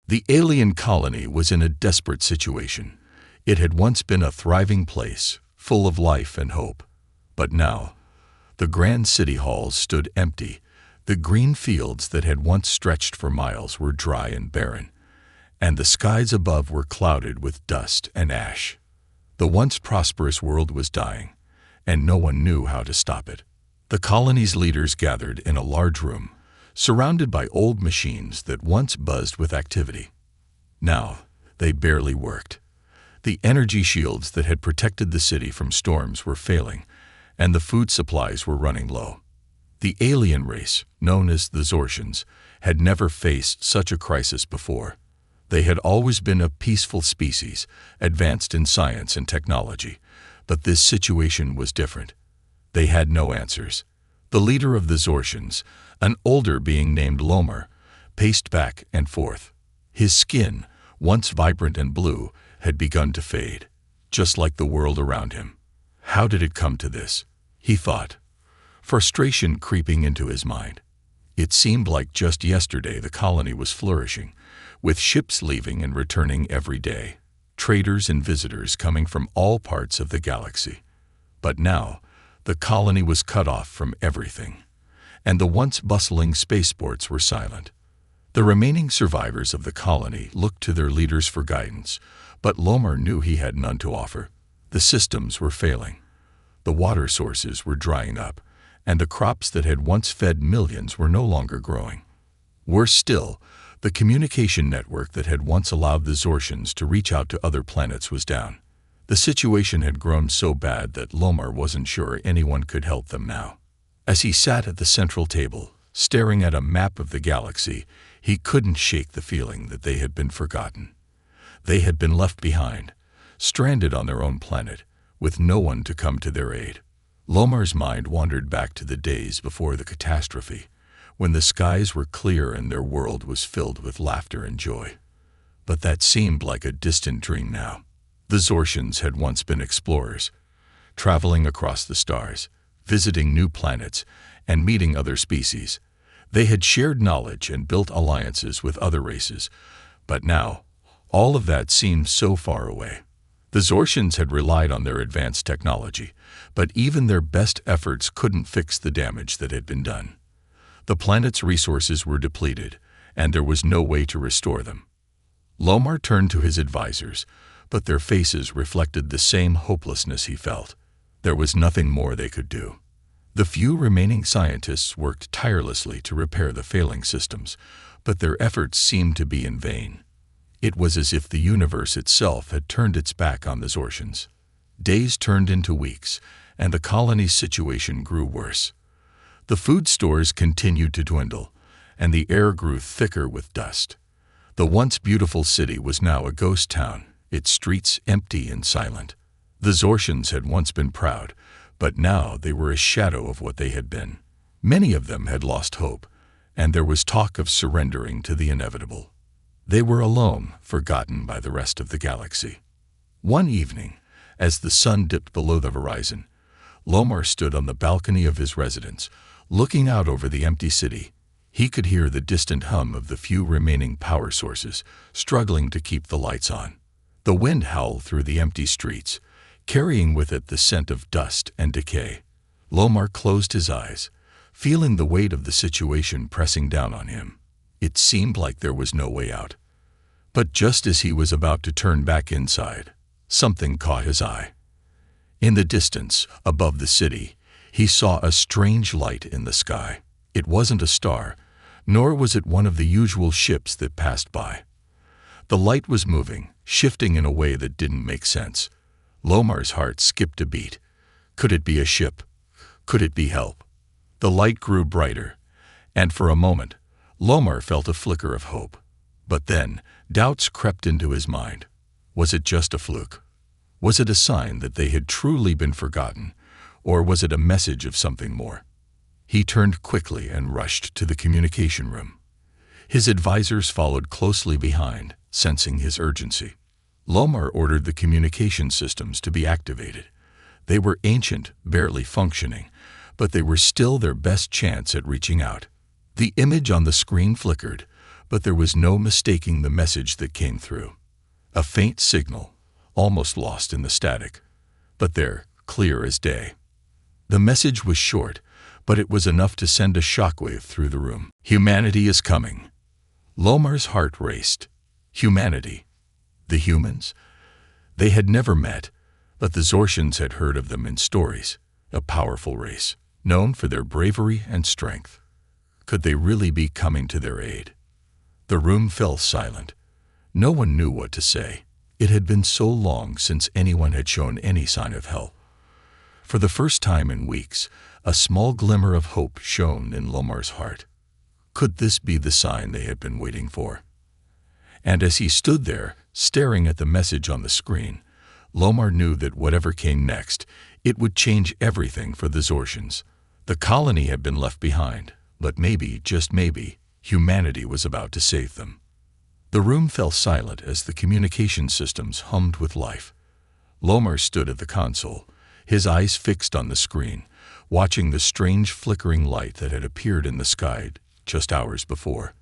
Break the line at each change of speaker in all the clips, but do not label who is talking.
The alien colony was in a desperate situation. It had once been a thriving place, full of life and hope. But now, the grand city halls stood empty. The green fields that had once stretched for miles were dry and barren, and the skies above were clouded with dust and ash. The once prosperous world was dying, and no one knew how to stop it. The colony's leaders gathered in a large room, surrounded by old machines that once buzzed with activity. Now, they barely worked. The energy shields that had protected the city from storms were failing, and the food supplies were running low. The alien race, known as the Zortians, had never faced such a crisis before. They had always been a peaceful species, advanced in science and technology, but this situation was different. They had no answers. The leader of the Zortians, an older being named Lomar, paced back and forth. His skin, once vibrant and blue, had begun to fade, just like the world around him. How did it come to this? He thought, frustration creeping into his mind. It seemed like just yesterday the colony was flourishing, with ships leaving and returning every day, traders and visitors coming from all parts of the galaxy. But now, the colony was cut off from everything, and the once bustling spaceports were silent. The remaining survivors of the colony looked to their leaders for guidance, but Lomar knew he had none to offer. The systems were failing. The water sources were drying up, and the crops that had once fed millions were no longer growing. Worse still, the communication network that had once allowed the Zortians to reach out to other planets was down. The situation had grown so bad that Lomar wasn't sure anyone could help them now. As he sat at the central table, staring at a map of the galaxy, he couldn't shake the feeling that they had been forgotten. They had been left behind, stranded on their own planet, with no one to come to their aid. Lomar's mind wandered back to the days before the catastrophe, when the skies were clear and their world was filled with laughter and joy. But that seemed like a distant dream now. The Zortians had once been explorers, traveling across the stars, visiting new planets, and meeting other species. They had shared knowledge and built alliances with other races, but now, all of that seemed so far away. The Zortians had relied on their advanced technology, but even their best efforts couldn't fix the damage that had been done. The planet's resources were depleted, and there was no way to restore them. Lomar turned to his advisors, but their faces reflected the same hopelessness he felt. There was nothing more they could do. The few remaining scientists worked tirelessly to repair the failing systems, but their efforts seemed to be in vain. It was as if the universe itself had turned its back on the Zortians. Days turned into weeks, and the colony's situation grew worse. The food stores continued to dwindle, and the air grew thicker with dust. The once beautiful city was now a ghost town, its streets empty and silent. The Zortians had once been proud, but now they were a shadow of what they had been. Many of them had lost hope, and there was talk of surrendering to the inevitable. They were alone, forgotten by the rest of the galaxy. One evening, as the sun dipped below the horizon, Lomar stood on the balcony of his residence, looking out over the empty city. He could hear the distant hum of the few remaining power sources, struggling to keep the lights on. The wind howled through the empty streets, carrying with it the scent of dust and decay. Lomar closed his eyes, feeling the weight of the situation pressing down on him. It seemed like there was no way out. But just as he was about to turn back inside, something caught his eye. In the distance, above the city, he saw a strange light in the sky. It wasn't a star, nor was it one of the usual ships that passed by. The light was moving, shifting in a way that didn't make sense. Lomar's heart skipped a beat. Could it be a ship? Could it be help? The light grew brighter, and for a moment, Lomar felt a flicker of hope. But then, doubts crept into his mind. Was it just a fluke? Was it a sign that they had truly been forgotten, or was it a message of something more? He turned quickly and rushed to the communication room. His advisors followed closely behind, sensing his urgency. Lomar ordered the communication systems to be activated. They were ancient, barely functioning, but they were still their best chance at reaching out. The image on the screen flickered, but there was no mistaking the message that came through. A faint signal, almost lost in the static, but there, clear as day. The message was short, but it was enough to send a shockwave through the room. Humanity is coming. Lomar's heart raced. Humanity. The humans? They had never met, but the Zortians had heard of them in stories, a powerful race, known for their bravery and strength. Could they really be coming to their aid? The room fell silent. No one knew what to say. It had been so long since anyone had shown any sign of help. For the first time in weeks, a small glimmer of hope shone in Lomar's heart. Could this be the sign they had been waiting for? And as he stood there, staring at the message on the screen, Lomar knew that whatever came next, it would change everything for the Zortians. The colony had been left behind, but maybe, just maybe, humanity was about to save them. The room fell silent as the communication systems hummed with life. Lomar stood at the console, his eyes fixed on the screen, watching the strange flickering light that had appeared in the sky just hours before.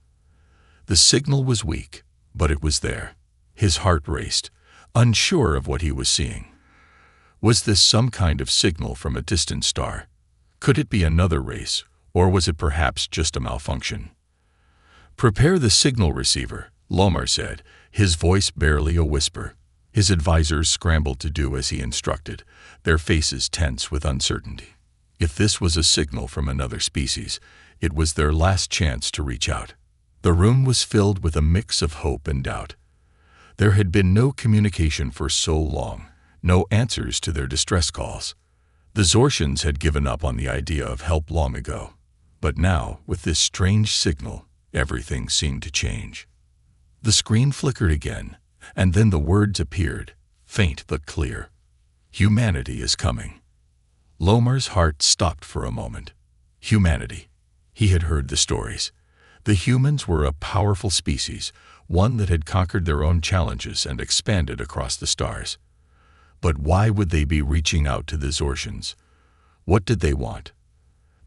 The signal was weak, but it was there. His heart raced, unsure of what he was seeing. Was this some kind of signal from a distant star? Could it be another race, or was it perhaps just a malfunction? "Prepare the signal receiver," Lomar said, his voice barely a whisper. His advisors scrambled to do as he instructed, their faces tense with uncertainty. If this was a signal from another species, it was their last chance to reach out. The room was filled with a mix of hope and doubt. There had been no communication for so long, no answers to their distress calls. The Zortians had given up on the idea of help long ago. But now, with this strange signal, everything seemed to change. The screen flickered again, and then the words appeared, faint but clear. Humanity is coming. Lomar's heart stopped for a moment. Humanity. He had heard the stories. The humans were a powerful species, one that had conquered their own challenges and expanded across the stars. But why would they be reaching out to the Zortians? What did they want?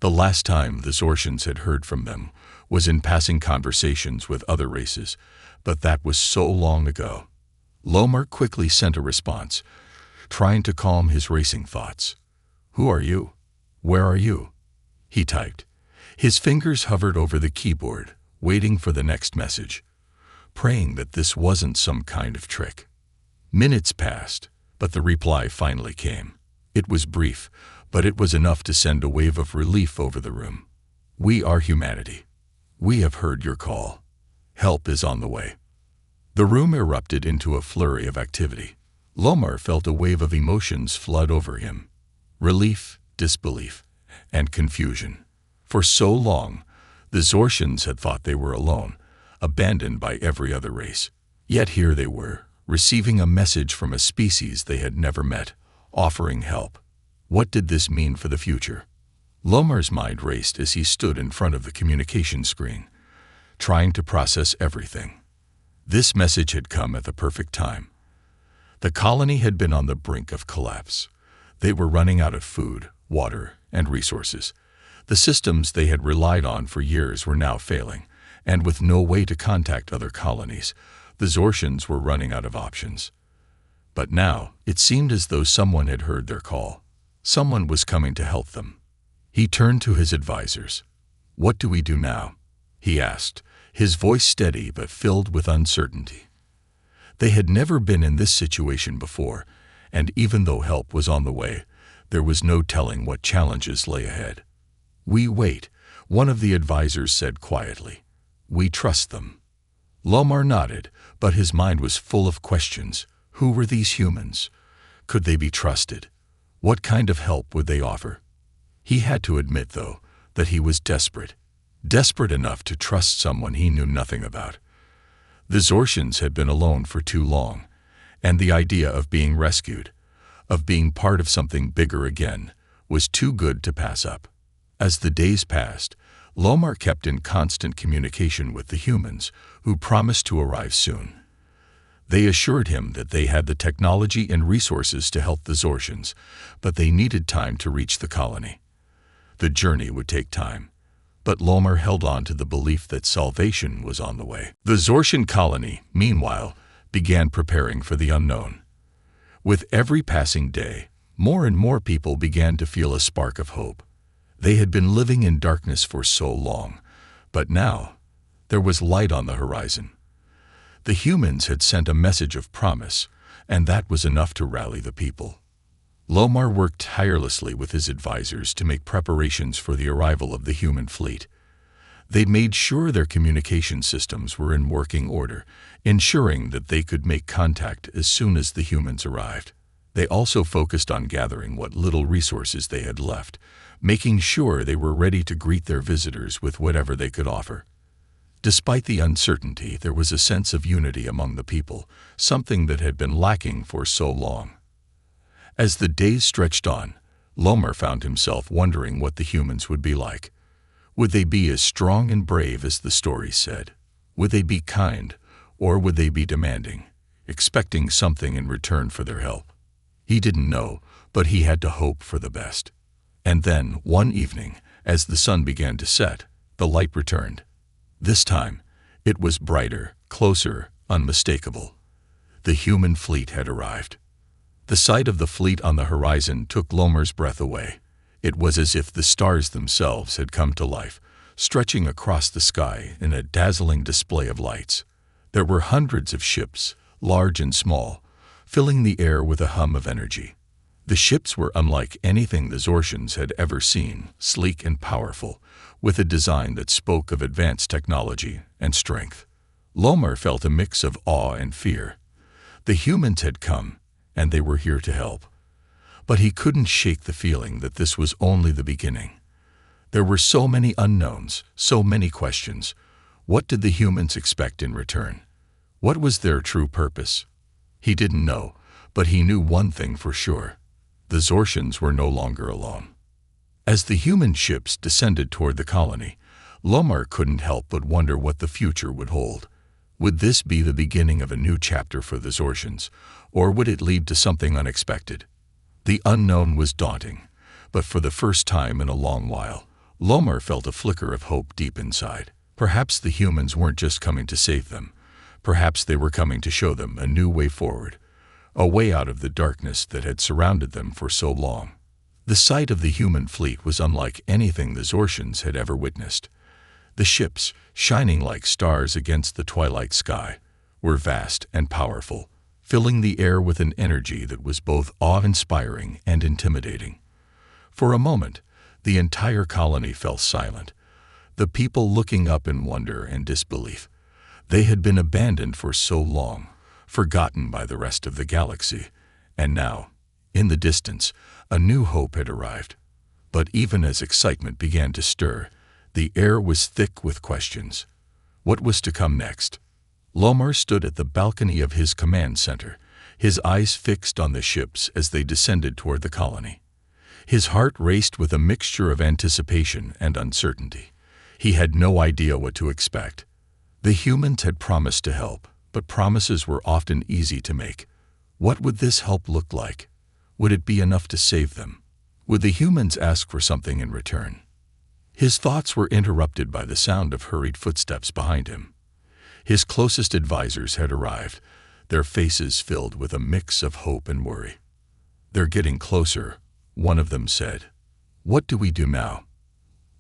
The last time the Zortians had heard from them was in passing conversations with other races, but that was so long ago. Lomar quickly sent a response, trying to calm his racing thoughts. "Who are you? Where are you?" he typed. His fingers hovered over the keyboard, waiting for the next message, praying that this wasn't some kind of trick. Minutes passed, but the reply finally came. It was brief, but it was enough to send a wave of relief over the room. "We are humanity. We have heard your call. Help is on the way." The room erupted into a flurry of activity. Lomar felt a wave of emotions flood over him. Relief, disbelief, and confusion. For so long, the Zortians had thought they were alone, abandoned by every other race. Yet here they were, receiving a message from a species they had never met, offering help. What did this mean for the future? Lomar's mind raced as he stood in front of the communication screen, trying to process everything. This message had come at the perfect time. The colony had been on the brink of collapse. They were running out of food, water, and resources. The systems they had relied on for years were now failing, and with no way to contact other colonies, the Zortians were running out of options. But now, it seemed as though someone had heard their call. Someone was coming to help them. He turned to his advisors. "What do we do now?" he asked, his voice steady but filled with uncertainty. They had never been in this situation before, and even though help was on the way, there was no telling what challenges lay ahead. "We wait," one of the advisors said quietly. "We trust them." Lomar nodded, but his mind was full of questions. Who were these humans? Could they be trusted? What kind of help would they offer? He had to admit, though, that he was desperate. Desperate enough to trust someone he knew nothing about. The Zortians had been alone for too long, and the idea of being rescued, of being part of something bigger again, was too good to pass up. As the days passed, Lomar kept in constant communication with the humans, who promised to arrive soon. They assured him that they had the technology and resources to help the Zortians, but they needed time to reach the colony. The journey would take time, but Lomar held on to the belief that salvation was on the way. The Zortian colony, meanwhile, began preparing for the unknown. With every passing day, more and more people began to feel a spark of hope. They had been living in darkness for so long, but now there was light on the horizon. The humans had sent a message of promise, and that was enough to rally the people. Lomar worked tirelessly with his advisors to make preparations for the arrival of the human fleet. They made sure their communication systems were in working order, ensuring that they could make contact as soon as the humans arrived. They also focused on gathering what little resources they had left, making sure they were ready to greet their visitors with whatever they could offer. Despite the uncertainty, there was a sense of unity among the people, something that had been lacking for so long. As the days stretched on, Lomar found himself wondering what the humans would be like. Would they be as strong and brave as the stories said? Would they be kind, or would they be demanding, expecting something in return for their help? He didn't know, but he had to hope for the best. And then, one evening, as the sun began to set, the light returned. This time, it was brighter, closer, unmistakable. The human fleet had arrived. The sight of the fleet on the horizon took Lomar's breath away. It was as if the stars themselves had come to life, stretching across the sky in a dazzling display of lights. There were hundreds of ships, large and small, filling the air with a hum of energy. The ships were unlike anything the Zortians had ever seen, sleek and powerful, with a design that spoke of advanced technology and strength. Lomar felt a mix of awe and fear. The humans had come, and they were here to help. But he couldn't shake the feeling that this was only the beginning. There were so many unknowns, so many questions. What did the humans expect in return? What was their true purpose? He didn't know, but he knew one thing for sure. The Zortians were no longer alone. As the human ships descended toward the colony, Lomar couldn't help but wonder what the future would hold. Would this be the beginning of a new chapter for the Zortians, or would it lead to something unexpected? The unknown was daunting, but for the first time in a long while, Lomar felt a flicker of hope deep inside. Perhaps the humans weren't just coming to save them. Perhaps they were coming to show them a new way forward, a way out of the darkness that had surrounded them for so long. The sight of the human fleet was unlike anything the Zortians had ever witnessed. The ships, shining like stars against the twilight sky, were vast and powerful, filling the air with an energy that was both awe-inspiring and intimidating. For a moment, the entire colony fell silent, the people looking up in wonder and disbelief. They had been abandoned for so long, forgotten by the rest of the galaxy, and now, in the distance, a new hope had arrived. But even as excitement began to stir, the air was thick with questions. What was to come next? Lomar stood at the balcony of his command center, his eyes fixed on the ships as they descended toward the colony. His heart raced with a mixture of anticipation and uncertainty. He had no idea what to expect. The humans had promised to help, but promises were often easy to make. What would this help look like? Would it be enough to save them? Would the humans ask for something in return? His thoughts were interrupted by the sound of hurried footsteps behind him. His closest advisors had arrived, their faces filled with a mix of hope and worry. "They're getting closer," one of them said. "What do we do now?"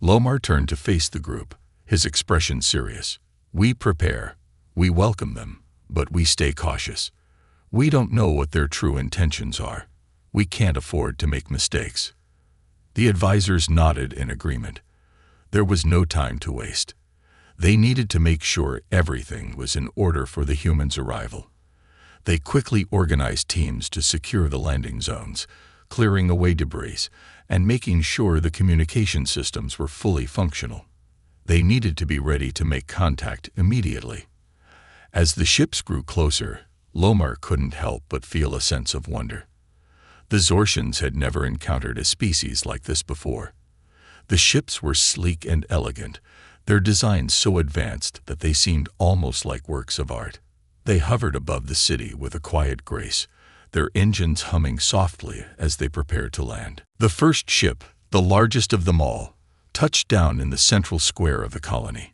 Lomar turned to face the group, his expression serious. "We prepare. We welcome them, but we stay cautious. We don't know what their true intentions are. We can't afford to make mistakes." The advisors nodded in agreement. There was no time to waste. They needed to make sure everything was in order for the humans' arrival. They quickly organized teams to secure the landing zones, clearing away debris, and making sure the communication systems were fully functional. They needed to be ready to make contact immediately. As the ships grew closer, Lomar couldn't help but feel a sense of wonder. The Zortians had never encountered a species like this before. The ships were sleek and elegant, their designs so advanced that they seemed almost like works of art. They hovered above the city with a quiet grace, their engines humming softly as they prepared to land. The first ship, the largest of them all, touched down in the central square of the colony.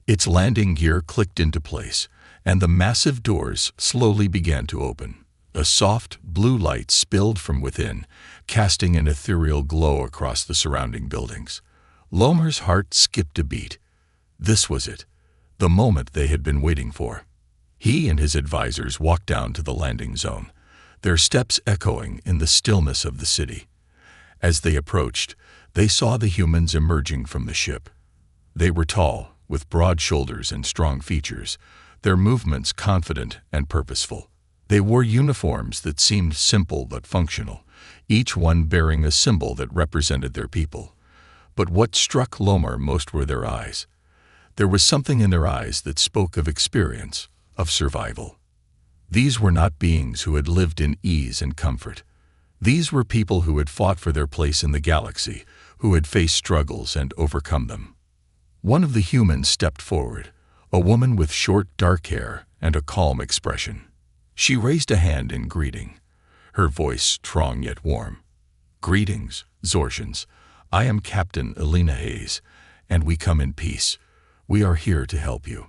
Its landing gear clicked into place, and the massive doors slowly began to open. A soft, blue light spilled from within, casting an ethereal glow across the surrounding buildings. Lomar's heart skipped a beat. This was it, the moment they had been waiting for. He and his advisors walked down to the landing zone, their steps echoing in the stillness of the city. As they approached, they saw the humans emerging from the ship. They were tall, with broad shoulders and strong features, their movements confident and purposeful. They wore uniforms that seemed simple but functional, each one bearing a symbol that represented their people. But what struck Lomar most were their eyes. There was something in their eyes that spoke of experience, of survival. These were not beings who had lived in ease and comfort. These were people who had fought for their place in the galaxy, who had faced struggles and overcome them. One of the humans stepped forward, a woman with short, dark hair and a calm expression. She raised a hand in greeting, her voice strong yet warm. "Greetings, Zortians. I am Captain Elena Hayes, and we come in peace. We are here to help you."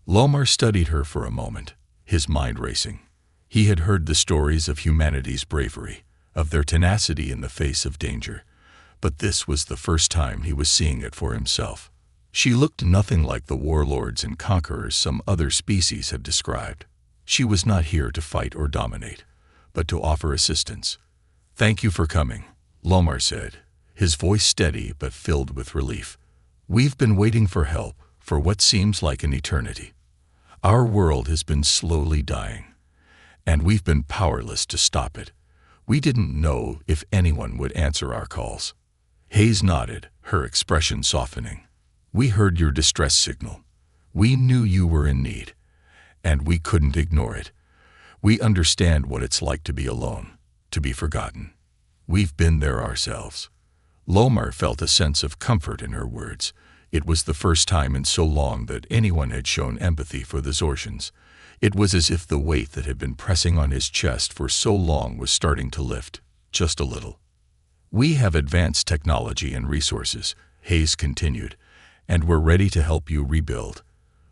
Lomar studied her for a moment, his mind racing. He had heard the stories of humanity's bravery, of their tenacity in the face of danger, but this was the first time he was seeing it for himself. She looked nothing like the warlords and conquerors some other species had described. She was not here to fight or dominate, but to offer assistance. "Thank you for coming," Lomar said, his voice steady but filled with relief. "We've been waiting for help for what seems like an eternity. Our world has been slowly dying, and we've been powerless to stop it. We didn't know if anyone would answer our calls." Hayes nodded, her expression softening. "We heard your distress signal. We knew you were in need, and we couldn't ignore it. We understand what it's like to be alone, to be forgotten. We've been there ourselves." Lomar felt a sense of comfort in her words. It was the first time in so long that anyone had shown empathy for the Zortians. It was as if the weight that had been pressing on his chest for so long was starting to lift, just a little. "We have advanced technology and resources," Hayes continued, "and we're ready to help you rebuild.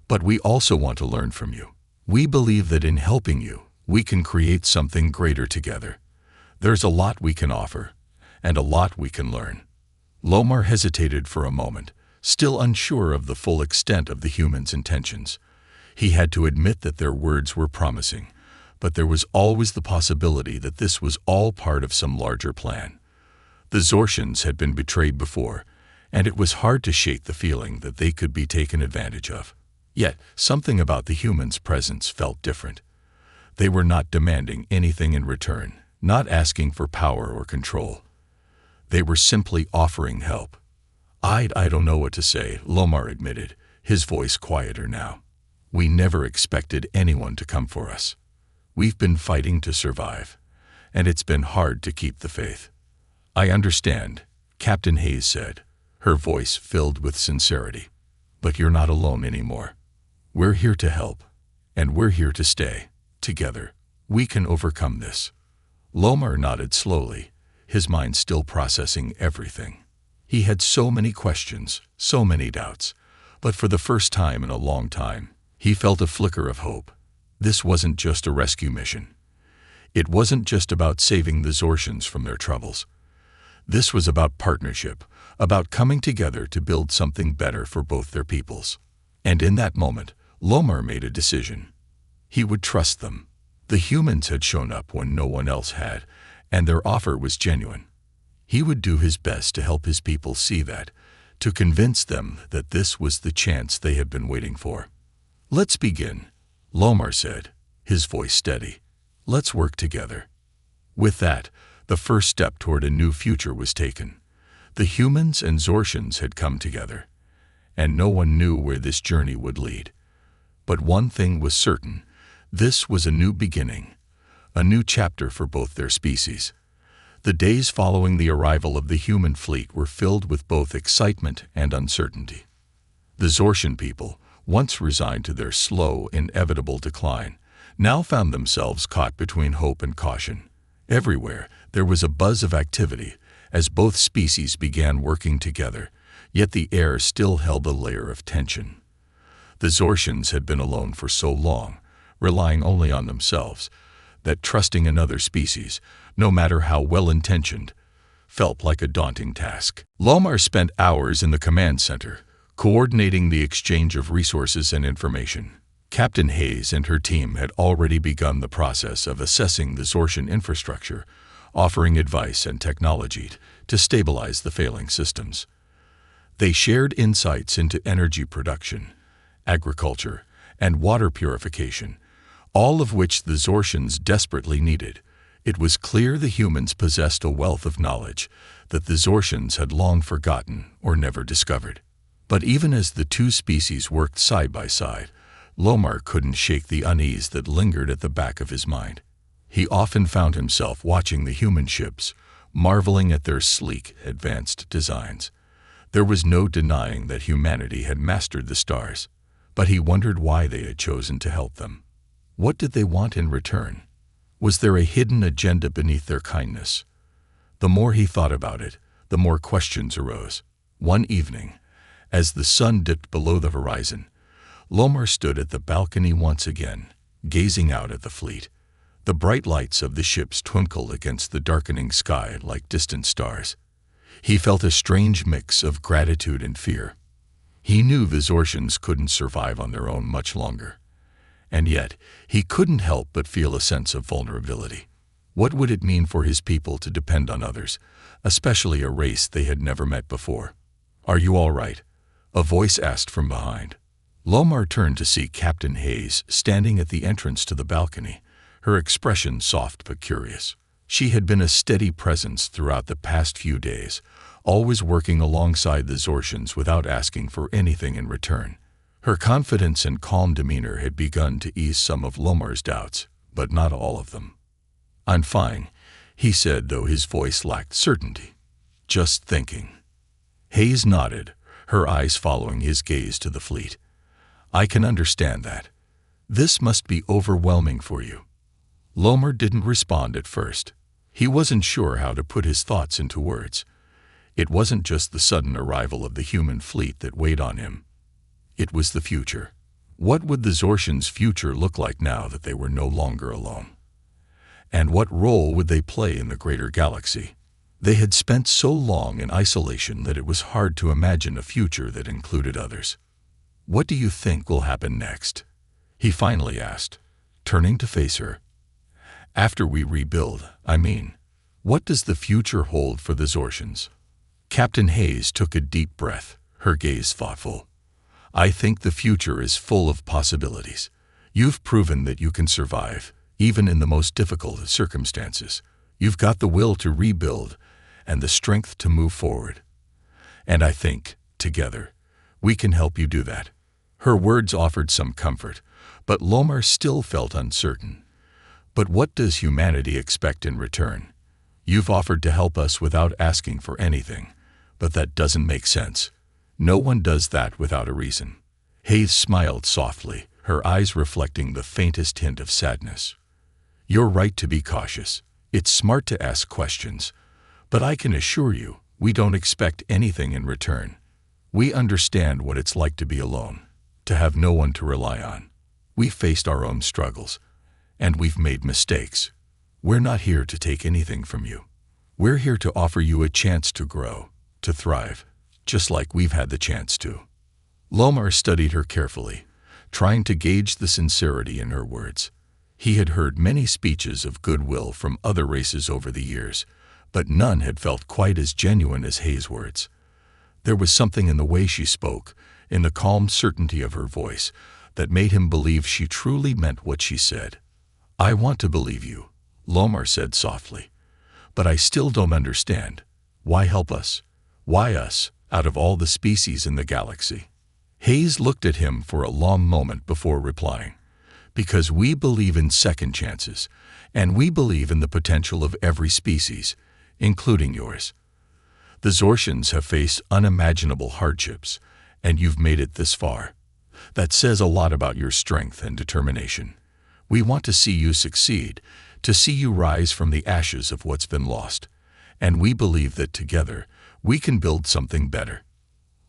But we also want to learn from you. We believe that in helping you, we can create something greater together. There's a lot we can offer, and a lot we can learn." Lomar hesitated for a moment, still unsure of the full extent of the humans' intentions. He had to admit that their words were promising, but there was always the possibility that this was all part of some larger plan. The Zortians had been betrayed before, and it was hard to shake the feeling that they could be taken advantage of. Yet, something about the humans' presence felt different. They were not demanding anything in return, not asking for power or control. They were simply offering help. I don't know what to say," Lomar admitted, his voice quieter now. "We never expected anyone to come for us. We've been fighting to survive, and it's been hard to keep the faith." "I understand," Captain Hayes said, her voice filled with sincerity. "But you're not alone anymore. We're here to help, and we're here to stay. Together, we can overcome this." Lomar nodded slowly, his mind still processing everything. He had so many questions, so many doubts, but for the first time in a long time, he felt a flicker of hope. This wasn't just a rescue mission. It wasn't just about saving the Zortians from their troubles. This was about partnership, about coming together to build something better for both their peoples. And in that moment, Lomar made a decision. He would trust them. The humans had shown up when no one else had, and their offer was genuine. He would do his best to help his people see that, to convince them that this was the chance they had been waiting for. "Let's begin," Lomar said, his voice steady. "Let's work together." With that, the first step toward a new future was taken. The humans and Zortians had come together, and no one knew where this journey would lead. But one thing was certain: this was a new beginning, a new chapter for both their species. The days following the arrival of the human fleet were filled with both excitement and uncertainty. The Zortian people, once resigned to their slow, inevitable decline, now found themselves caught between hope and caution. Everywhere, there was a buzz of activity as both species began working together, Yet the air still held a layer of tension. The Zortians had been alone for so long, relying only on themselves, that trusting another species, no matter how well-intentioned, felt like a daunting task. Lomar spent hours in the command center, coordinating the exchange of resources and information. Captain Hayes and her team had already begun the process of assessing the Zortian infrastructure, offering advice and technology to stabilize the failing systems. They shared insights into energy production, agriculture, and water purification, all of which the Zortians desperately needed. It was clear the humans possessed a wealth of knowledge that the Zortians had long forgotten or never discovered. But even as the two species worked side by side, Lomar couldn't shake the unease that lingered at the back of his mind. He often found himself watching the human ships, marveling at their sleek, advanced designs. There was no denying that humanity had mastered the stars, but he wondered why they had chosen to help them. What did they want in return? Was there a hidden agenda beneath their kindness? The more he thought about it, the more questions arose. One evening, as the sun dipped below the horizon, Lomar stood at the balcony once again, gazing out at the fleet. The bright lights of the ships twinkled against the darkening sky like distant stars. He felt a strange mix of gratitude and fear. He knew the Zortians couldn't survive on their own much longer. And yet, he couldn't help but feel a sense of vulnerability. What would it mean for his people to depend on others, especially a race they had never met before? "Are you all right?" a voice asked from behind. Lomar turned to see Captain Hayes standing at the entrance to the balcony, her expression soft but curious. She had been a steady presence throughout the past few days, always working alongside the Zortians without asking for anything in return. Her confidence and calm demeanor had begun to ease some of Lomar's doubts, but not all of them. "I'm fine," he said, though his voice lacked certainty. "Just thinking." Hayes nodded, her eyes following his gaze to the fleet. "I can understand that. This must be overwhelming for you." Lomar didn't respond at first. He wasn't sure how to put his thoughts into words. It wasn't just the sudden arrival of the human fleet that weighed on him. It was the future. What would the Zortians' future look like now that they were no longer alone? And what role would they play in the greater galaxy? They had spent so long in isolation that it was hard to imagine a future that included others. "What do you think will happen next?" he finally asked, turning to face her. "After we rebuild, I mean. What does the future hold for the Zortians?" Captain Hayes took a deep breath, her gaze thoughtful. "I think the future is full of possibilities. You've proven that you can survive, even in the most difficult of circumstances. You've got the will to rebuild and the strength to move forward. And I think, together, we can help you do that." Her words offered some comfort, but Lomar still felt uncertain. "But what does humanity expect in return? You've offered to help us without asking for anything, but that doesn't make sense. No one does that without a reason." Hayes smiled softly, her eyes reflecting the faintest hint of sadness. "You're right to be cautious. It's smart to ask questions. But I can assure you, we don't expect anything in return. We understand what it's like to be alone, to have no one to rely on. We've faced our own struggles, and we've made mistakes. We're not here to take anything from you. We're here to offer you a chance to grow, to thrive, just like we've had the chance to." Lomar studied her carefully, trying to gauge the sincerity in her words. He had heard many speeches of goodwill from other races over the years, but none had felt quite as genuine as Hayes' words. There was something in the way she spoke, in the calm certainty of her voice, that made him believe she truly meant what she said. "I want to believe you," Lomar said softly, "but I still don't understand. Why help us? Why us, out of all the species in the galaxy?" Hayes looked at him for a long moment before replying. "Because we believe in second chances, and we believe in the potential of every species, including yours. The Zortians have faced unimaginable hardships, and you've made it this far. That says a lot about your strength and determination. We want to see you succeed, to see you rise from the ashes of what's been lost, and we believe that together we can build something better."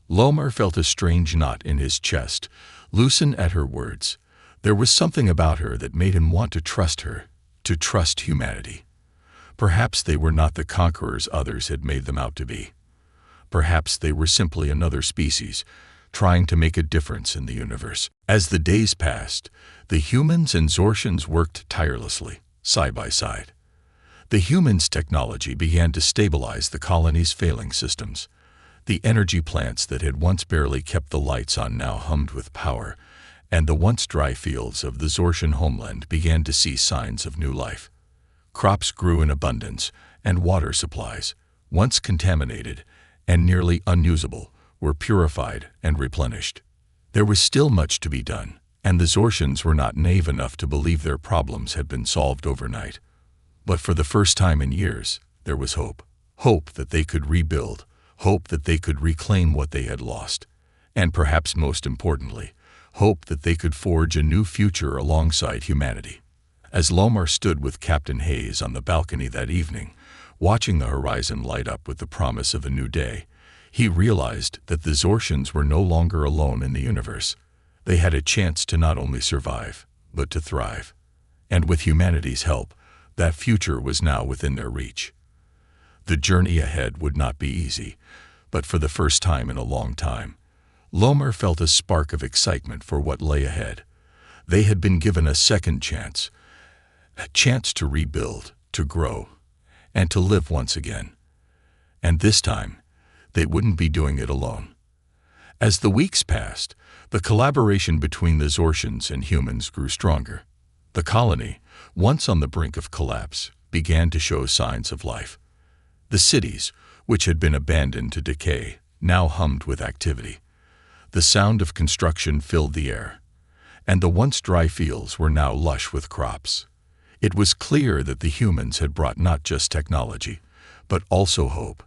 Lomar felt a strange knot in his chest loosen at her words. There was something about her that made him want to trust her, to trust humanity. Perhaps they were not the conquerors others had made them out to be. Perhaps they were simply another species, trying to make a difference in the universe. As the days passed, the humans and Zortians worked tirelessly, side by side. The humans' technology began to stabilize the colony's failing systems. The energy plants that had once barely kept the lights on now hummed with power, and the once dry fields of the Zortian homeland began to see signs of new life. Crops grew in abundance, and water supplies, once contaminated and nearly unusable, were purified and replenished. There was still much to be done, and the Zortians were not naive enough to believe their problems had been solved overnight. But for the first time in years, there was hope. Hope that they could rebuild, hope that they could reclaim what they had lost, and perhaps most importantly, hope that they could forge a new future alongside humanity. As Lomar stood with Captain Hayes on the balcony that evening, watching the horizon light up with the promise of a new day, he realized that the Zortians were no longer alone in the universe. They had a chance to not only survive, but to thrive. And with humanity's help, that future was now within their reach. The journey ahead would not be easy, but for the first time in a long time, Lomar felt a spark of excitement for what lay ahead. They had been given a second chance, a chance to rebuild, to grow, and to live once again. And this time, they wouldn't be doing it alone. As the weeks passed, the collaboration between the Zortians and humans grew stronger. The colony, once on the brink of collapse, began to show signs of life. The cities, which had been abandoned to decay, now hummed with activity. The sound of construction filled the air, and the once dry fields were now lush with crops. It was clear that the humans had brought not just technology, but also hope.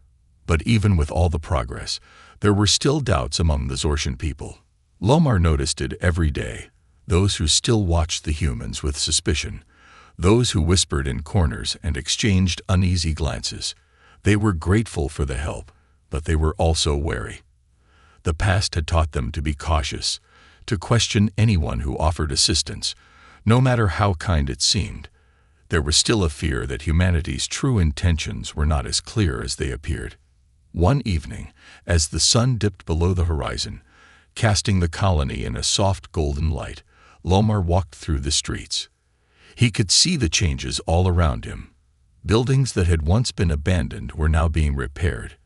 But even with all the progress, there were still doubts among the Zortian people. Lomar noticed it every day, those who still watched the humans with suspicion, those who whispered in corners and exchanged uneasy glances. They were grateful for the help, but they were also wary. The past had taught them to be cautious, to question anyone who offered assistance, no matter how kind it seemed. There was still a fear that humanity's true intentions were not as clear as they appeared. One evening, as the sun dipped below the horizon, casting the colony in a soft golden light, Lomar walked through the streets. He could see the changes all around him. Buildings that had once been abandoned were now being repaired,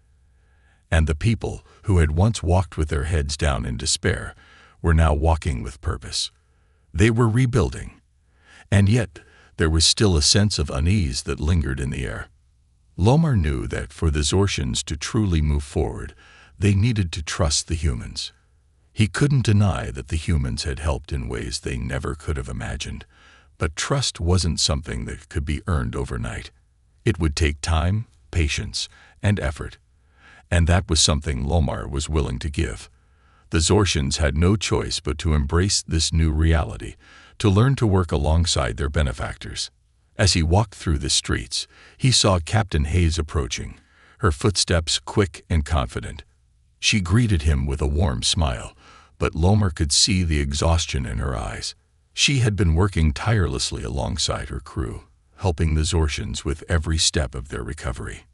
and the people who had once walked with their heads down in despair were now walking with purpose. They were rebuilding, and yet there was still a sense of unease that lingered in the air. Lomar knew that for the Zortians to truly move forward, they needed to trust the humans. He couldn't deny that the humans had helped in ways they never could have imagined, but trust wasn't something that could be earned overnight. It would take time, patience, and effort, and that was something Lomar was willing to give. The Zortians had no choice but to embrace this new reality, to learn to work alongside their benefactors. As he walked through the streets, he saw Captain Hayes approaching, her footsteps quick and confident. She greeted him with a warm smile, but Lomar could see the exhaustion in her eyes. She had been working tirelessly alongside her crew, helping the Zortians with every step of their recovery.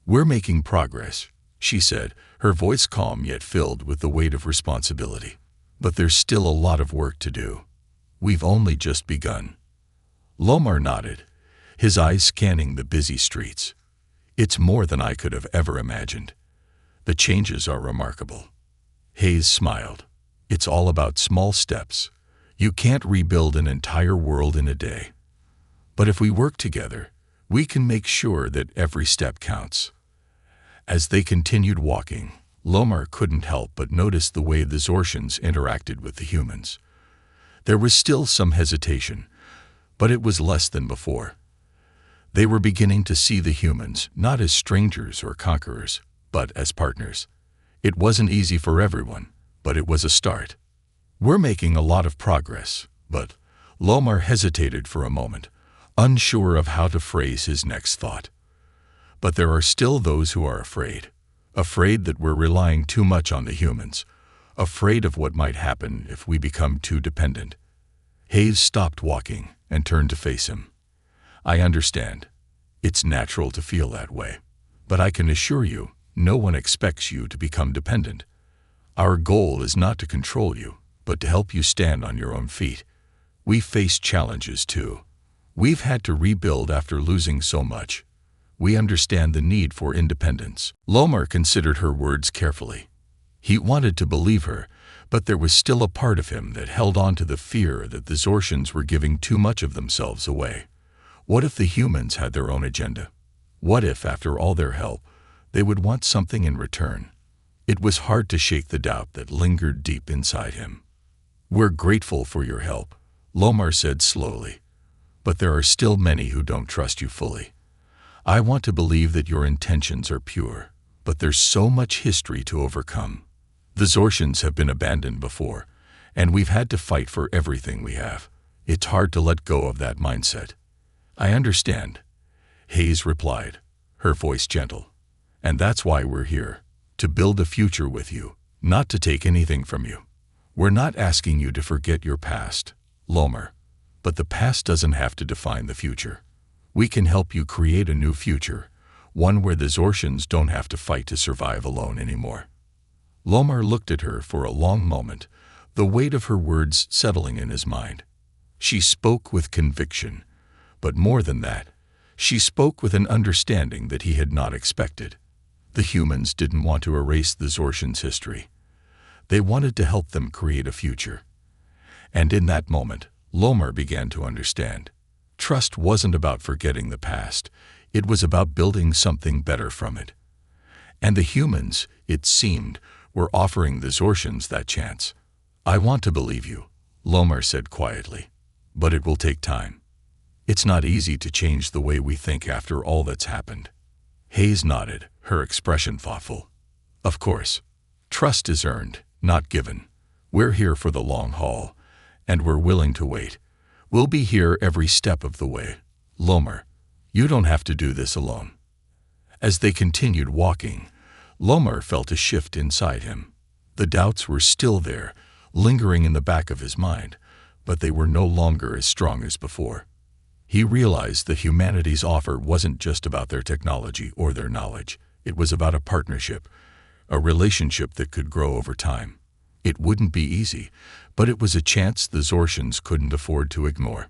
"We're making progress," she said, her voice calm yet filled with the weight of responsibility. "But there's still a lot of work to do. We've only just begun." Lomar nodded, his eyes scanning the busy streets. "It's more than I could have ever imagined. The changes are remarkable." Hayes smiled. "It's all about small steps. You can't rebuild an entire world in a day. But if we work together, we can make sure that every step counts." As they continued walking, Lomar couldn't help but notice the way the Zortians interacted with the humans. There was still some hesitation, but it was less than before. They were beginning to see the humans not as strangers or conquerors, but as partners. It wasn't easy for everyone, but it was a start. "We're making a lot of progress, but..." Lomar hesitated for a moment, unsure of how to phrase his next thought. "But there are still those who are afraid. Afraid that we're relying too much on the humans. Afraid of what might happen if we become too dependent. Hayes stopped walking and turned to face him. I understand. It's natural to feel that way. But I can assure you, no one expects you to become dependent. Our goal is not to control you, but to help you stand on your own feet. We face challenges too. We've had to rebuild after losing so much. We understand the need for independence. Lomar considered her words carefully. He wanted to believe her, but there was still a part of him that held on to the fear that the Zortians were giving too much of themselves away. What if the humans had their own agenda? What if, after all their help, they would want something in return? It was hard to shake the doubt that lingered deep inside him. We're grateful for your help, Lomar said slowly, but there are still many who don't trust you fully. I want to believe that your intentions are pure, but there's so much history to overcome. The Zortians have been abandoned before, and we've had to fight for everything we have. It's hard to let go of that mindset. I understand, Hayes replied, her voice gentle. And that's why we're here, to build a future with you, not to take anything from you. We're not asking you to forget your past, Lomar, but the past doesn't have to define the future. We can help you create a new future, one where the Zortians don't have to fight to survive alone anymore. Lomar looked at her for a long moment, the weight of her words settling in his mind. She spoke with conviction, but more than that, she spoke with an understanding that he had not expected. The humans didn't want to erase the Zortians' history. They wanted to help them create a future. And in that moment, Lomar began to understand. Trust wasn't about forgetting the past. It was about building something better from it. And the humans, it seemed, were offering the Zortians that chance. I want to believe you, Lomar said quietly, but it will take time. It's not easy to change the way we think after all that's happened. Hayes nodded, her expression thoughtful. Of course. Trust is earned, not given. We're here for the long haul, and we're willing to wait. We'll be here every step of the way. Lomar, you don't have to do this alone. As they continued walking, Lomar felt a shift inside him. The doubts were still there, lingering in the back of his mind, but they were no longer as strong as before. He realized that humanity's offer wasn't just about their technology or their knowledge. It was about a partnership, a relationship that could grow over time. It wouldn't be easy, but it was a chance the Zortians couldn't afford to ignore.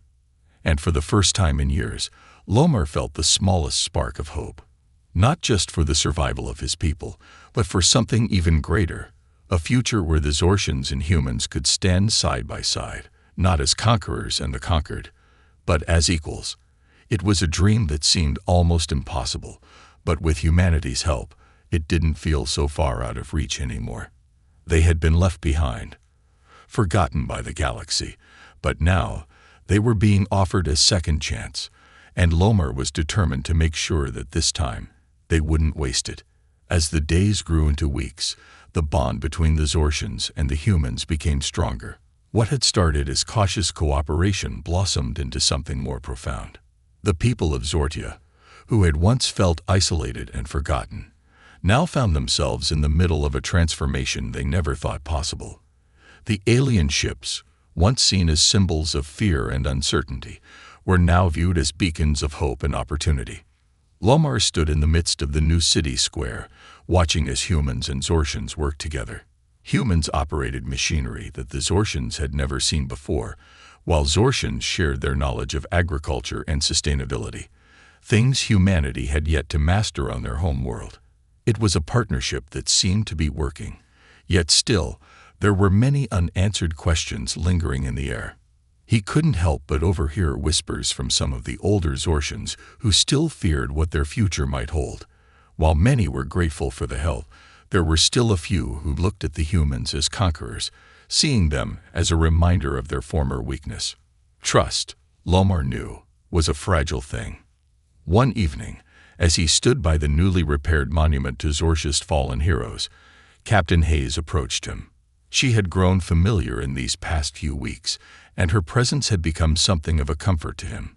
And for the first time in years, Lomar felt the smallest spark of hope. Not just for the survival of his people, but for something even greater, a future where the Zortians and humans could stand side by side, not as conquerors and the conquered, but as equals. It was a dream that seemed almost impossible, but with humanity's help, it didn't feel so far out of reach anymore. They had been left behind, forgotten by the galaxy, but now they were being offered a second chance, and Lomar was determined to make sure that this time they wouldn't waste it. As the days grew into weeks, the bond between the Zortians and the humans became stronger. What had started as cautious cooperation blossomed into something more profound. The people of Zortia, who had once felt isolated and forgotten, now found themselves in the middle of a transformation they never thought possible. The alien ships, once seen as symbols of fear and uncertainty, were now viewed as beacons of hope and opportunity. Lomar stood in the midst of the new city square, watching as humans and Zortians worked together. Humans operated machinery that the Zortians had never seen before, while Zortians shared their knowledge of agriculture and sustainability, things humanity had yet to master on their home world. It was a partnership that seemed to be working, yet still, there were many unanswered questions lingering in the air. He couldn't help but overhear whispers from some of the older Zortians who still feared what their future might hold. While many were grateful for the help, there were still a few who looked at the humans as conquerors, seeing them as a reminder of their former weakness. Trust, Lomar knew, was a fragile thing. One evening, as he stood by the newly repaired monument to Zortia's fallen heroes, Captain Hayes approached him. She had grown familiar in these past few weeks, and her presence had become something of a comfort to him.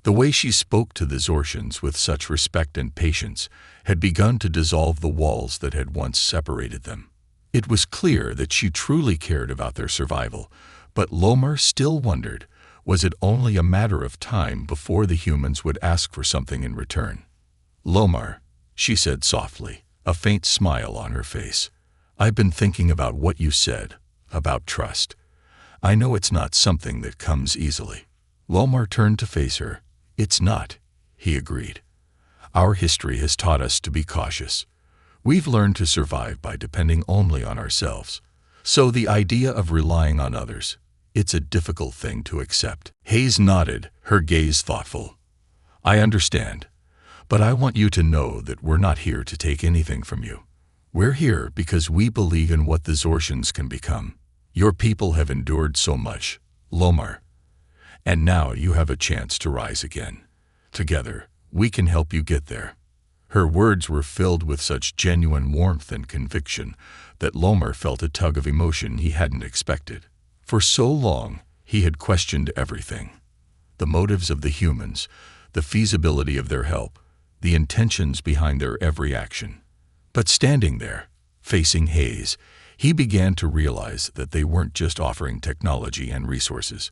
The way she spoke to the Zortians with such respect and patience had begun to dissolve the walls that had once separated them. It was clear that she truly cared about their survival, but Lomar still wondered, was it only a matter of time before the humans would ask for something in return? "Lomar," she said softly, a faint smile on her face. "I've been thinking about what you said, about trust. I know it's not something that comes easily." Lomar turned to face her. "It's not," he agreed. "Our history has taught us to be cautious. We've learned to survive by depending only on ourselves. So the idea of relying on others, it's a difficult thing to accept." Hayes nodded, her gaze thoughtful. "I understand, but I want you to know that we're not here to take anything from you. We're here because we believe in what the Zortians can become. Your people have endured so much, Lomar, and now you have a chance to rise again. Together, we can help you get there." Her words were filled with such genuine warmth and conviction that Lomar felt a tug of emotion he hadn't expected. For so long, he had questioned everything: the motives of the humans, the feasibility of their help, the intentions behind their every action. But standing there, facing Hayes, he began to realize that they weren't just offering technology and resources.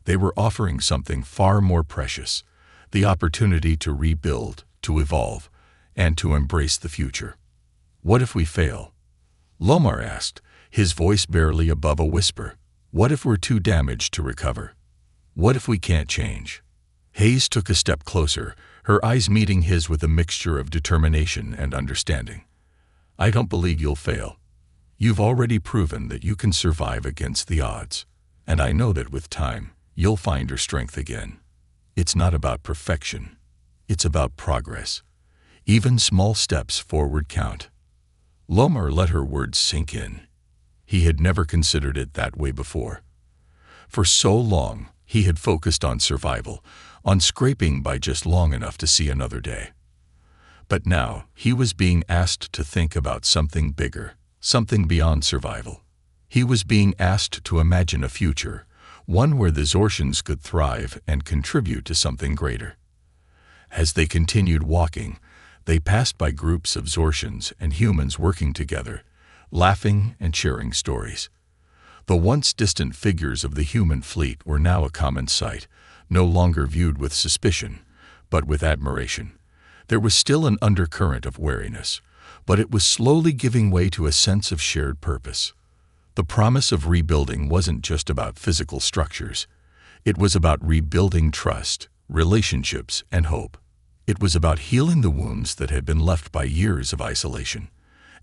They were offering something far more precious: the opportunity to rebuild, to evolve, and to embrace the future. "What if we fail?" Lomar asked, his voice barely above a whisper. "What if we're too damaged to recover? What if we can't change?" Hayes took a step closer, her eyes meeting his with a mixture of determination and understanding. "I don't believe you'll fail. You've already proven that you can survive against the odds, and I know that with time, you'll find your strength again. It's not about perfection. It's about progress. Even small steps forward count." Lomar let her words sink in. He had never considered it that way before. For so long, he had focused on survival, on scraping by just long enough to see another day. But now, he was being asked to think about something bigger, something beyond survival. He was being asked to imagine a future, one where the Zortians could thrive and contribute to something greater. As they continued walking, they passed by groups of Zortians and humans working together, laughing and sharing stories. The once distant figures of the human fleet were now a common sight, no longer viewed with suspicion, but with admiration. There was still an undercurrent of wariness, but it was slowly giving way to a sense of shared purpose. The promise of rebuilding wasn't just about physical structures. It was about rebuilding trust, relationships, and hope. It was about healing the wounds that had been left by years of isolation.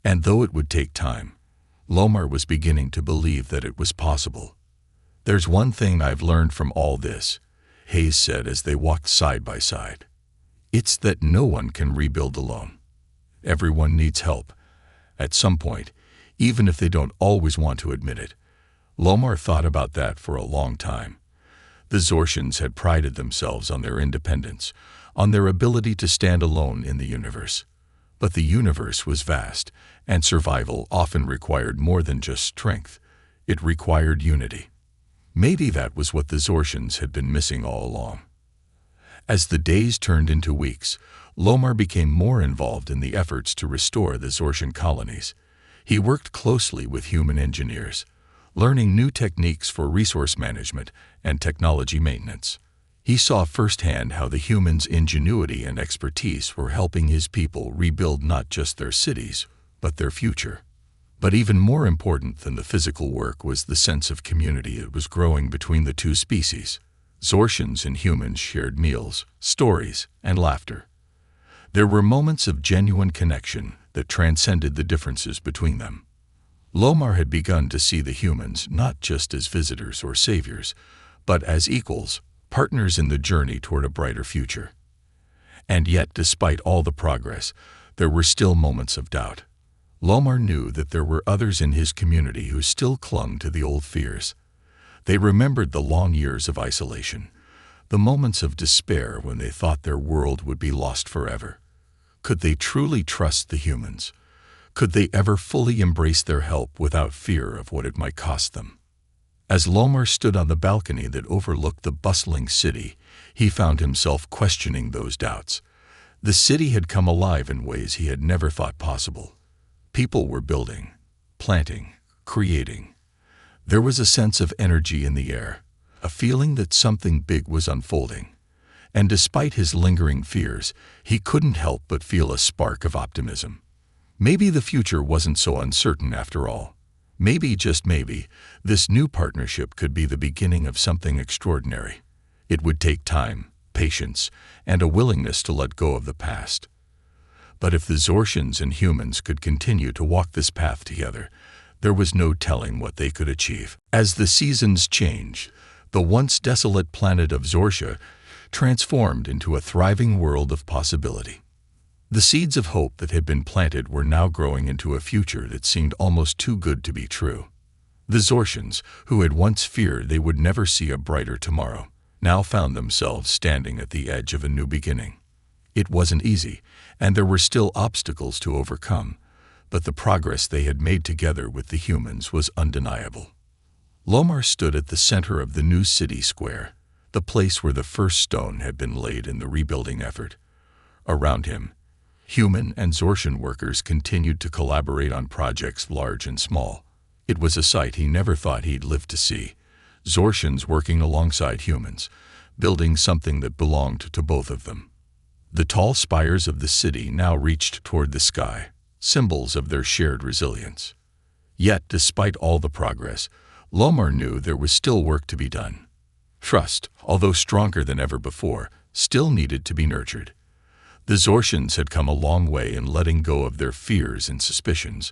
And though it would take time, Lomar was beginning to believe that it was possible. "There's one thing I've learned from all this," Hayes said as they walked side by side. "It's that no one can rebuild alone. Everyone needs help, at some point, even if they don't always want to admit it." Lomar thought about that for a long time. The Zortians had prided themselves on their independence, on their ability to stand alone in the universe. But the universe was vast, and survival often required more than just strength. It required unity. Maybe that was what the Zortians had been missing all along. As the days turned into weeks, Lomar became more involved in the efforts to restore the Zortian colonies. He worked closely with human engineers, learning new techniques for resource management and technology maintenance. He saw firsthand how the humans' ingenuity and expertise were helping his people rebuild not just their cities, but their future. But even more important than the physical work was the sense of community that was growing between the two species. Zortians and humans shared meals, stories, and laughter. There were moments of genuine connection that transcended the differences between them. Lomar had begun to see the humans not just as visitors or saviors, but as equals, partners in the journey toward a brighter future. And yet, despite all the progress, there were still moments of doubt. Lomar knew that there were others in his community who still clung to the old fears. They remembered the long years of isolation, the moments of despair when they thought their world would be lost forever. Could they truly trust the humans? Could they ever fully embrace their help without fear of what it might cost them? As Lomar stood on the balcony that overlooked the bustling city, he found himself questioning those doubts. The city had come alive in ways he had never thought possible. People were building, planting, creating. There was a sense of energy in the air, a feeling that something big was unfolding. And despite his lingering fears, he couldn't help but feel a spark of optimism. Maybe the future wasn't so uncertain after all. Maybe, just maybe, this new partnership could be the beginning of something extraordinary. It would take time, patience, and a willingness to let go of the past. But if the Zortians and humans could continue to walk this path together, there was no telling what they could achieve. As the seasons changed, the once desolate planet of Zortia transformed into a thriving world of possibility. The seeds of hope that had been planted were now growing into a future that seemed almost too good to be true. The Zortians, who had once feared they would never see a brighter tomorrow, now found themselves standing at the edge of a new beginning. It wasn't easy, and there were still obstacles to overcome, but the progress they had made together with the humans was undeniable. Lomar stood at the center of the new city square, the place where the first stone had been laid in the rebuilding effort. Around him, human and Zortian workers continued to collaborate on projects large and small. It was a sight he never thought he'd live to see. Zortians working alongside humans, building something that belonged to both of them. The tall spires of the city now reached toward the sky, symbols of their shared resilience. Yet, despite all the progress, Lomar knew there was still work to be done. Trust, although stronger than ever before, still needed to be nurtured. The Zortians had come a long way in letting go of their fears and suspicions,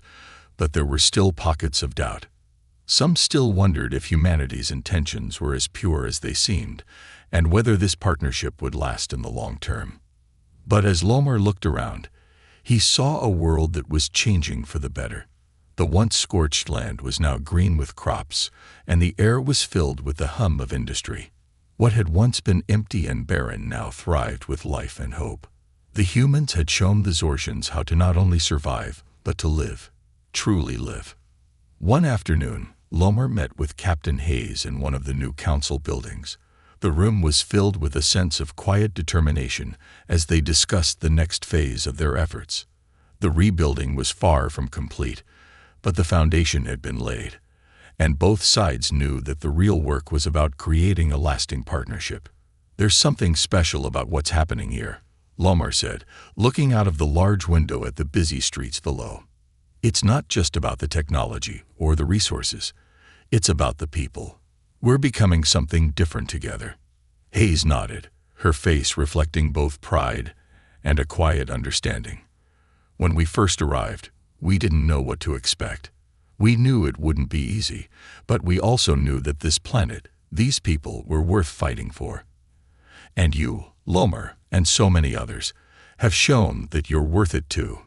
but there were still pockets of doubt. Some still wondered if humanity's intentions were as pure as they seemed, and whether this partnership would last in the long term. But as Lomar looked around, he saw a world that was changing for the better. The once scorched land was now green with crops, and the air was filled with the hum of industry. What had once been empty and barren now thrived with life and hope. The humans had shown the Zortians how to not only survive, but to live, truly live. One afternoon, Lomar met with Captain Hayes in one of the new council buildings. The room was filled with a sense of quiet determination as they discussed the next phase of their efforts. The rebuilding was far from complete, but the foundation had been laid, and both sides knew that the real work was about creating a lasting partnership. "There's something special about what's happening here," Lomar said, looking out of the large window at the busy streets below. "It's not just about the technology or the resources. It's about the people. We're becoming something different together." Hayes nodded, her face reflecting both pride and a quiet understanding. "When we first arrived, we didn't know what to expect. We knew it wouldn't be easy, but we also knew that this planet, these people, were worth fighting for. And you, Lomar, and so many others, have shown that you're worth it too.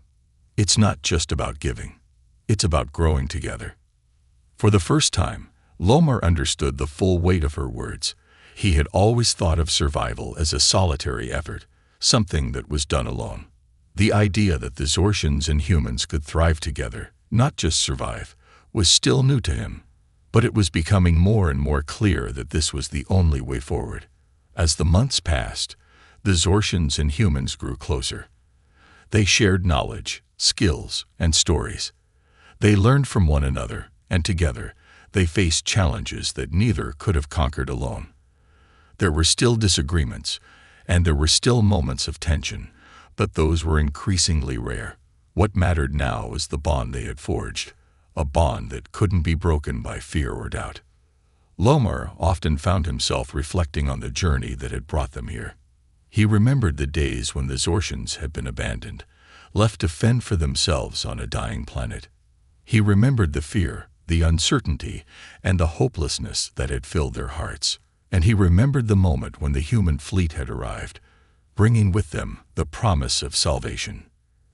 It's not just about giving. It's about growing together." For the first time, Lomar understood the full weight of her words. He had always thought of survival as a solitary effort, something that was done alone. The idea that the Zortians and humans could thrive together, not just survive, was still new to him. But it was becoming more and more clear that this was the only way forward. As the months passed, the Zortians and humans grew closer. They shared knowledge, skills, and stories. They learned from one another, and together, they faced challenges that neither could have conquered alone. There were still disagreements, and there were still moments of tension, but those were increasingly rare. What mattered now was the bond they had forged, a bond that couldn't be broken by fear or doubt. Lomar often found himself reflecting on the journey that had brought them here. He remembered the days when the Zortians had been abandoned, left to fend for themselves on a dying planet. He remembered the fear, the uncertainty, and the hopelessness that had filled their hearts. And he remembered the moment when the human fleet had arrived, bringing with them the promise of salvation.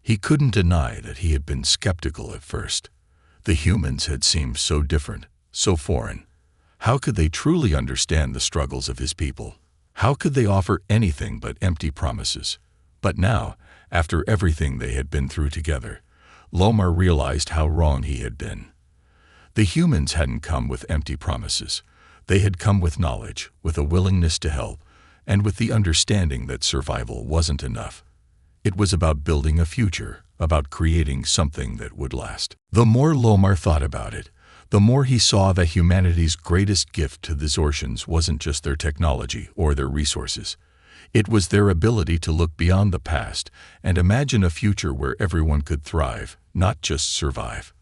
He couldn't deny that he had been skeptical at first. The humans had seemed so different, so foreign. How could they truly understand the struggles of his people? How could they offer anything but empty promises? But now, after everything they had been through together, Lomar realized how wrong he had been. The humans hadn't come with empty promises. They had come with knowledge, with a willingness to help, and with the understanding that survival wasn't enough. It was about building a future, about creating something that would last. The more Lomar thought about it, the more he saw that humanity's greatest gift to the Zortians wasn't just their technology or their resources. It was their ability to look beyond the past and imagine a future where everyone could thrive, not just survive.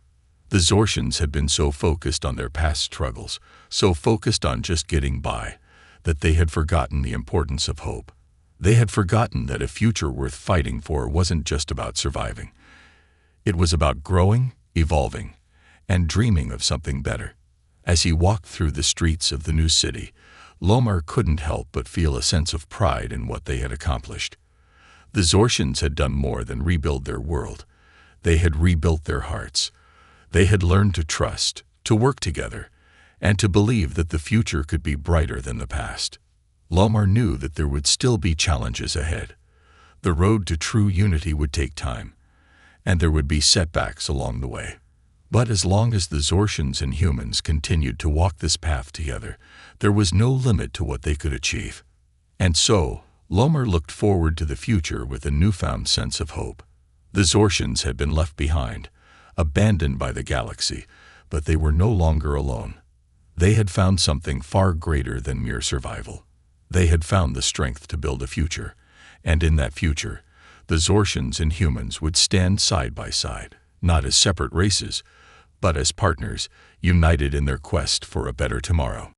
The Zortians had been so focused on their past struggles, so focused on just getting by, that they had forgotten the importance of hope. They had forgotten that a future worth fighting for wasn't just about surviving. It was about growing, evolving, and dreaming of something better. As he walked through the streets of the new city, Lomar couldn't help but feel a sense of pride in what they had accomplished. The Zortians had done more than rebuild their world. They had rebuilt their hearts. They had learned to trust, to work together, and to believe that the future could be brighter than the past. Lomar knew that there would still be challenges ahead. The road to true unity would take time, and there would be setbacks along the way. But as long as the Zortians and humans continued to walk this path together, there was no limit to what they could achieve. And so, Lomar looked forward to the future with a newfound sense of hope. The Zortians had been left behind, abandoned by the galaxy, but they were no longer alone. They had found something far greater than mere survival. They had found the strength to build a future, and in that future, the Zortians and humans would stand side by side, not as separate races, but as partners, united in their quest for a better tomorrow.